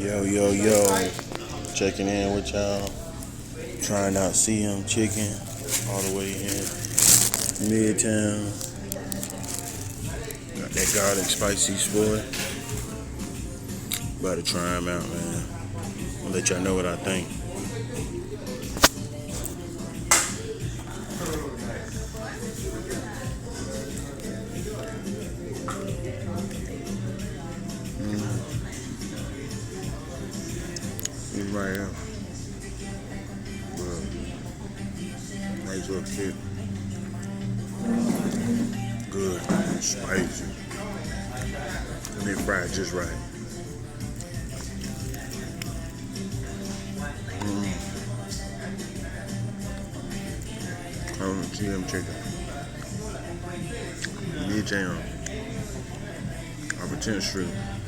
Yo, yo, yo. Checking in with y'all. Trying out CM Chicken all the way in Midtown. Got that garlic spicy spoon. About to try them out, man. I'll let y'all know what I think. It's right here. Nice little kick. Good. Spicy. And they fried just right. GM chicken. Midtown. Off of 10th Street.